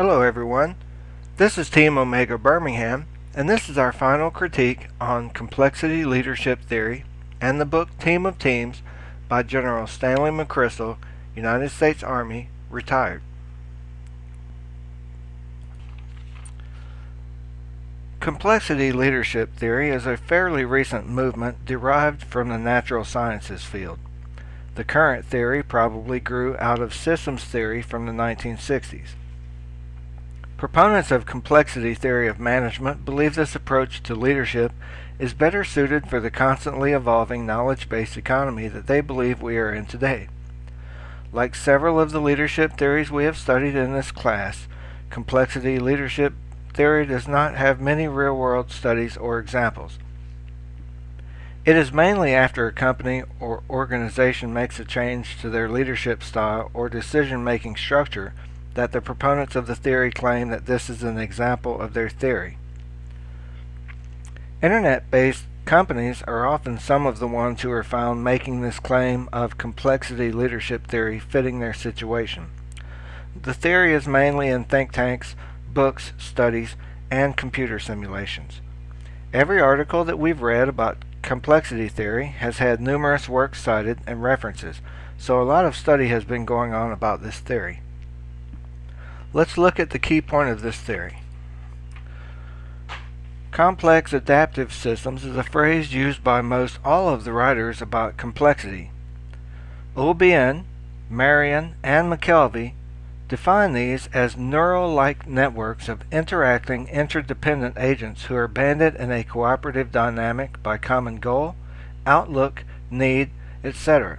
Hello everyone, this is Team Omega Birmingham, and this is our final critique on complexity leadership theory and the book Team of Teams by General Stanley McChrystal, United States Army, retired. Complexity leadership theory is a fairly recent movement derived from the natural sciences field. The current theory probably grew out of systems theory from the 1960s. Proponents of complexity theory of management believe this approach to leadership is better suited for the constantly evolving knowledge-based economy that they believe we are in today. Like several of the leadership theories we have studied in this class, complexity leadership theory does not have many real-world studies or examples. It is mainly after a company or organization makes a change to their leadership style or decision-making structure that the proponents of the theory claim that this is an example of their theory. Internet-based companies are often some of the ones who are found making this claim of complexity leadership theory fitting their situation. The theory is mainly in think tanks, books, studies, and computer simulations. Every article that we've read about complexity theory has had numerous works cited and references, so a lot of study has been going on about this theory. Let's look at the key point of this theory. Complex adaptive systems is a phrase used by most all of the writers about complexity. Ulbian, Marion, and McKelvey define these as neural-like networks of interacting interdependent agents who are banded in a cooperative dynamic by common goal, outlook, need, etc.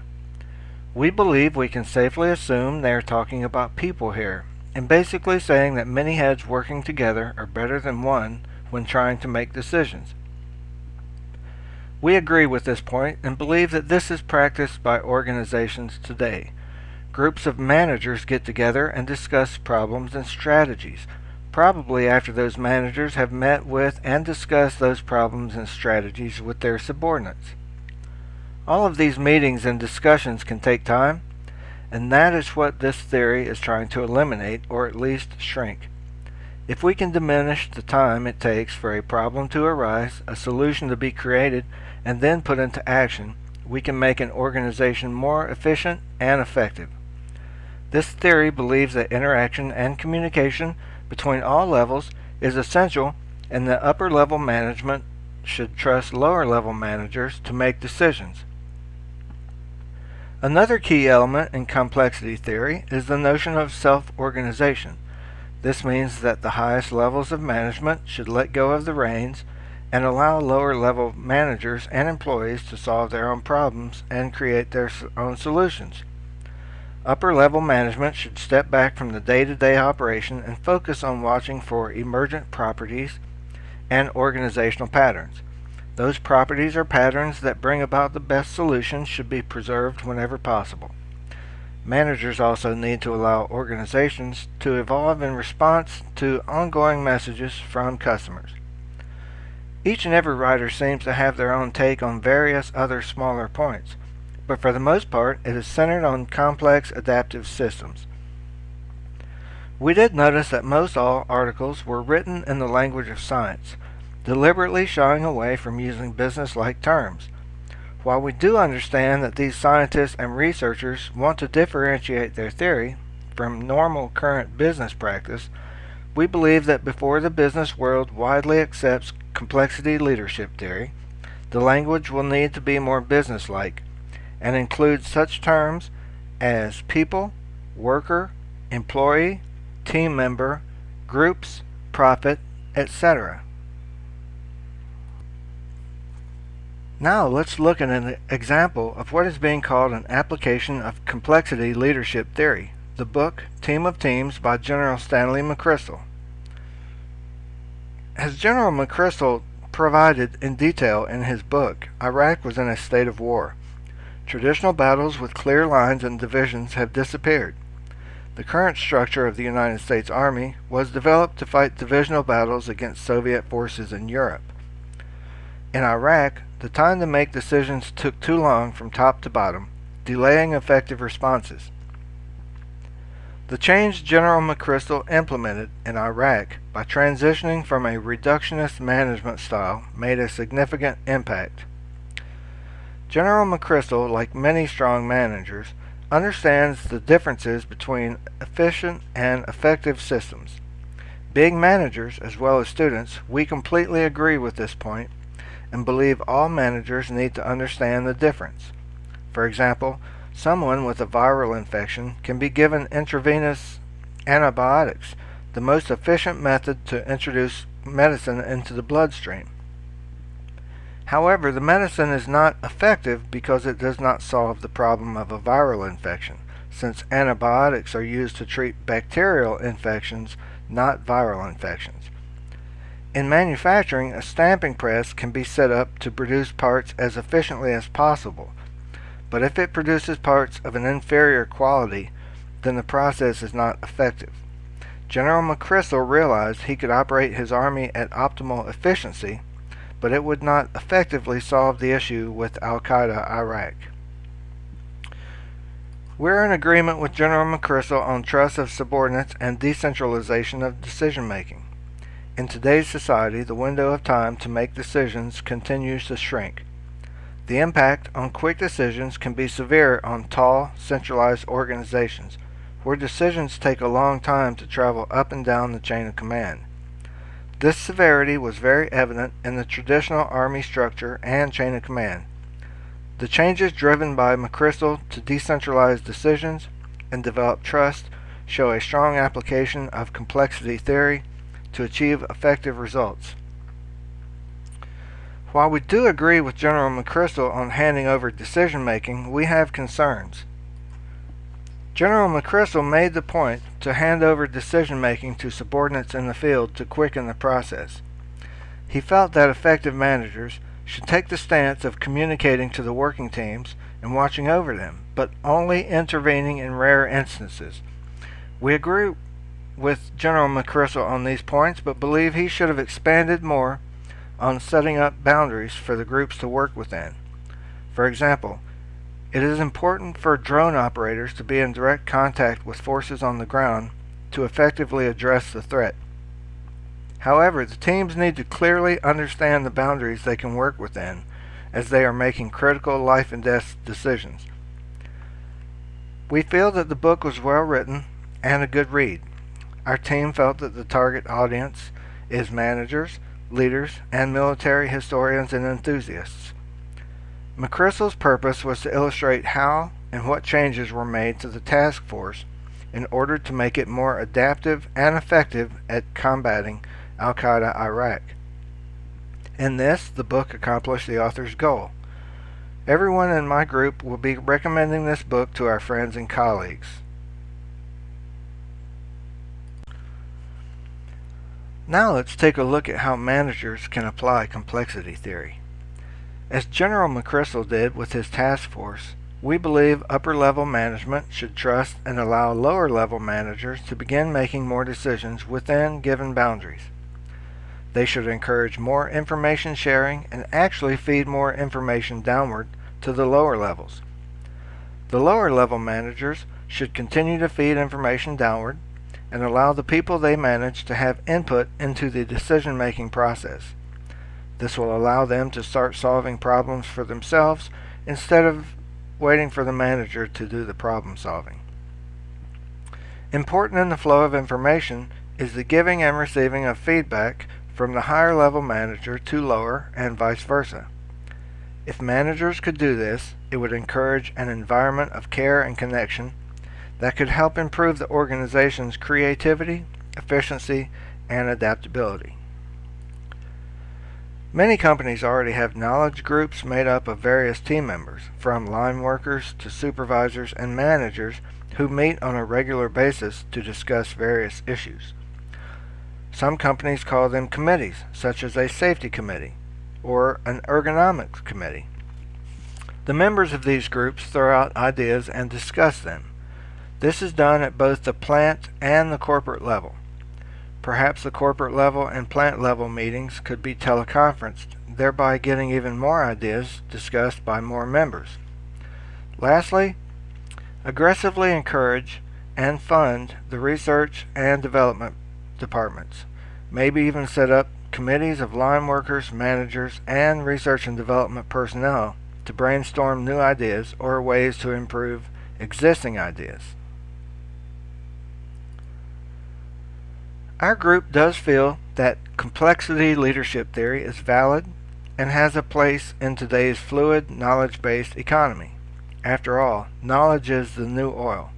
We believe we can safely assume they are talking about people here, and basically saying that many heads working together are better than one when trying to make decisions. We agree with this point and believe that this is practiced by organizations today. Groups of managers get together and discuss problems and strategies, probably after those managers have met with and discussed those problems and strategies with their subordinates. All of these meetings and discussions can take time, and that is what this theory is trying to eliminate, or at least shrink. If we can diminish the time it takes for a problem to arise, a solution to be created, and then put into action, we can make an organization more efficient and effective. This theory believes that interaction and communication between all levels is essential, and that upper-level management should trust lower-level managers to make decisions. Another key element in complexity theory is the notion of self-organization. This means that the highest levels of management should let go of the reins and allow lower-level managers and employees to solve their own problems and create their own solutions. Upper-level management should step back from the day-to-day operation and focus on watching for emergent properties and organizational patterns. Those properties or patterns that bring about the best solutions should be preserved whenever possible. Managers also need to allow organizations to evolve in response to ongoing messages from customers. Each and every writer seems to have their own take on various other smaller points, but for the most part it is centered on complex adaptive systems. We did notice that most all articles were written in the language of science, deliberately shying away from using business-like terms. While we do understand that these scientists and researchers want to differentiate their theory from normal current business practice, we believe that before the business world widely accepts complexity leadership theory, the language will need to be more business-like and include such terms as people, worker, employee, team member, groups, profit, etc. Now let's look at an example of what is being called an application of complexity leadership theory, the book Team of Teams by General Stanley McChrystal. As General McChrystal provided in detail in his book, Iraq was in a state of war. Traditional battles with clear lines and divisions have disappeared. The current structure of the United States Army was developed to fight divisional battles against Soviet forces in Europe. In Iraq, the time to make decisions took too long from top to bottom, delaying effective responses. The change General McChrystal implemented in Iraq by transitioning from a reductionist management style made a significant impact. General McChrystal, like many strong managers, understands the differences between efficient and effective systems. Being managers as well as students, we completely agree with this point and believe all managers need to understand the difference. For example, someone with a viral infection can be given intravenous antibiotics, the most efficient method to introduce medicine into the bloodstream. However, the medicine is not effective because it does not solve the problem of a viral infection, since antibiotics are used to treat bacterial infections, not viral infections. In manufacturing, a stamping press can be set up to produce parts as efficiently as possible, but if it produces parts of an inferior quality, then the process is not effective. General McChrystal realized he could operate his army at optimal efficiency, but it would not effectively solve the issue with Al-Qaeda Iraq. We're in agreement with General McChrystal on trust of subordinates and decentralization of decision-making. In today's society, the window of time to make decisions continues to shrink. The impact on quick decisions can be severe on tall, centralized organizations, where decisions take a long time to travel up and down the chain of command. This severity was very evident in the traditional Army structure and chain of command. The changes driven by McChrystal to decentralize decisions and develop trust show a strong application of complexity theory to achieve effective results. While we do agree with General McChrystal on handing over decision-making, we have concerns. General McChrystal made the point to hand over decision-making to subordinates in the field to quicken the process. He felt that effective managers should take the stance of communicating to the working teams and watching over them, but only intervening in rare instances. We agree with General McChrystal on these points, but believe he should have expanded more on setting up boundaries for the groups to work within. For example, it is important for drone operators to be in direct contact with forces on the ground to effectively address the threat. However, the teams need to clearly understand the boundaries they can work within as they are making critical life and death decisions. We feel that the book was well written and a good read. Our team felt that the target audience is managers, leaders, and military historians and enthusiasts. McChrystal's purpose was to illustrate how and what changes were made to the task force in order to make it more adaptive and effective at combating Al-Qaeda Iraq. In this, the book accomplished the author's goal. Everyone in my group will be recommending this book to our friends and colleagues. Now let's take a look at how managers can apply complexity theory. As General McChrystal did with his task force, we believe upper-level management should trust and allow lower-level managers to begin making more decisions within given boundaries. They should encourage more information sharing and actually feed more information downward to the lower levels. The lower-level managers should continue to feed information downward and allow the people they manage to have input into the decision-making process. This will allow them to start solving problems for themselves instead of waiting for the manager to do the problem solving. Important in the flow of information is the giving and receiving of feedback from the higher level manager to lower and vice versa. If managers could do this, it would encourage an environment of care and connection that could help improve the organization's creativity, efficiency, and adaptability. Many companies already have knowledge groups made up of various team members, from line workers to supervisors and managers who meet on a regular basis to discuss various issues. Some companies call them committees, such as a safety committee or an ergonomics committee. The members of these groups throw out ideas and discuss them. This is done at both the plant and the corporate level. Perhaps the corporate level and plant level meetings could be teleconferenced, thereby getting even more ideas discussed by more members. Lastly, aggressively encourage and fund the research and development departments. Maybe even set up committees of line workers, managers, and research and development personnel to brainstorm new ideas or ways to improve existing ideas. Our group does feel that complexity leadership theory is valid and has a place in today's fluid, knowledge-based economy. After all, knowledge is the new oil.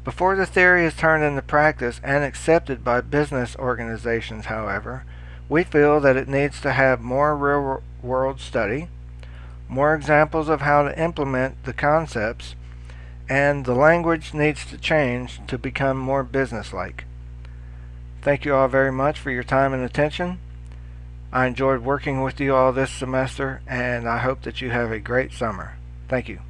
Before the theory is turned into practice and accepted by business organizations, however, we feel that it needs to have more real-world study, more examples of how to implement the concepts, and the language needs to change to become more businesslike. Thank you all very much for your time and attention. I enjoyed working with you all this semester, and I hope that you have a great summer. Thank you.